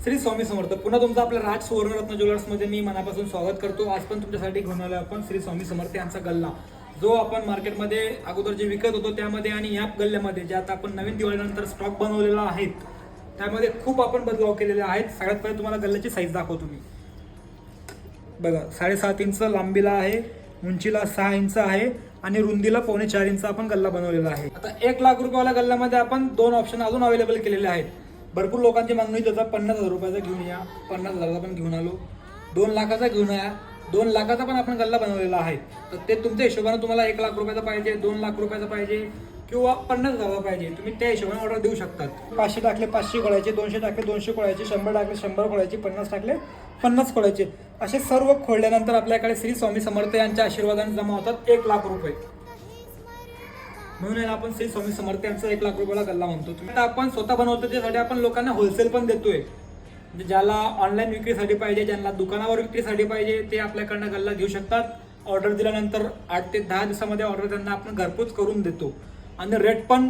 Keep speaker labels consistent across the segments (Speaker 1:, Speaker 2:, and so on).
Speaker 1: श्री स्वामी समर्थ. पुन्हा तुमचं आपल्या राज सुवर्णरत्न ज्वेलर्समध्ये मी मनापासून स्वागत करतो. आज पण तुमच्यासाठी घेऊन आलो आपण श्री स्वामी समर्थ यांचा गल्ला, जो आपण मार्केटमध्ये अगोदर जे विकत होतो त्यामध्ये आणि या गल्ल्यामध्ये जे आता आपण नवीन दिवाळीनंतर स्टॉक बनवलेला आहे त्यामध्ये खूप आपण बदलाव केलेले आहेत. सगळ्यात पहिले तुम्हाला गल्ल्याची साईज दाखवतो मी. बघा 7.5 इंच लांबीला आहे, उंचीला 6 इंच आहे आणि रुंदीला 4.25 इंच आपण गल्ला बनवलेला आहे. आता 1 लाख रुपयाला गल्ल्यामध्ये आपण 2 ऑप्शन अजून अवेलेबल केलेले आहेत. भरपूर लोकांची मागणी होती 50,000 रुपयाचा घेऊन या, 50,000चा पण घेऊन आलो, 2 लाखाचा घेऊन या, 2 लाखाचा पण आपण गल्ला बनवलेला आहे. तर ते तुमच्या हिशोबाने तुम्हाला 1 लाख रुपयाचा पाहिजे, 2 लाख रुपयाचा पाहिजे किंवा 50,000 पाहिजे, तुम्ही त्या हिशोबाने ऑर्डर देऊ शकतात. 500 टाकले 500 खोळायचे, 200 टाकले 200 खोळायचे, 100 टाकले 100 खोळायचे, 50 टाकले 50 खोळायचे. असे सर्व खोळल्यानंतर आपल्याकडे श्री स्वामी समर्थ यांच्या आशीर्वादाने जमा होतात 1 लाख रुपये. म्हणून आपण श्री स्वामी समर्थ यांचा 1 लाख रुपयाला गल्ला म्हणतो. आता आपण स्वतः बनवतो त्यासाठी आपण लोकांना होलसेल पण देतोय. म्हणजे ज्याला ऑनलाईन विक्रीसाठी पाहिजे, ज्यांना दुकानावर विक्रीसाठी पाहिजे, ते आपल्याकडनं गल्ला घेऊ शकतात. ऑर्डर दिल्यानंतर 8 ते 10 दिवसामध्ये ऑर्डर त्यांना आपण घरपोच करून देतो आणि रेट पण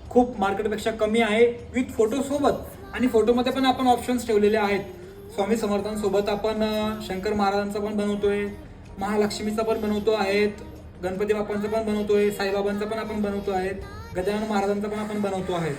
Speaker 1: खूप मार्केटपेक्षा कमी आहे, विथ फोटो सोबत. आणि फोटोमध्ये पण आपण ऑप्शन्स ठेवलेले आहेत. स्वामी समर्थांसोबत आपण शंकर महाराजांचा पण बनवतोय, महालक्ष्मीचा पण बनवतो आहेत, गणपती बाप्पांचं पण बनवतोय, साईबाबांचं पण आपण बनवतो आहेत, गजानन महाराजांचं पण आपण बनवतो आहे.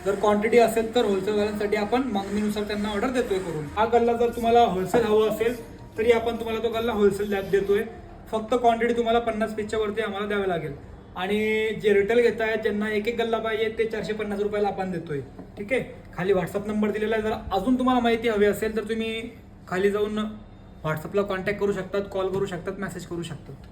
Speaker 1: जर क्वांटिटी असेल तर होलसेलवाल्यांसाठी आपण मागणीनुसार त्यांना ऑर्डर देतोय करून. हा गल्ला जर तुम्हाला होलसेल हवं असेल तरी आपण तुम्हाला तो गल्ला होलसेल देतोय. फक्त क्वांटिटी तुम्हाला 50 पीसच्या वरती आम्हाला द्यावी लागेल. आणि जे रिटेल घेत आहेत ज्यांना एक गल्ला पाहिजे ते 450 रुपयाला आपण देतोय. ठीक आहे. खाली व्हॉट्सअप नंबर दिलेला आहे. जर अजून तुम्हाला माहिती हवी असेल तर तुम्ही खाली जाऊन व्हॉट्सअपला कॉन्टॅक्ट करू शकतात, कॉल करू शकतात, मेसेज करू शकतात.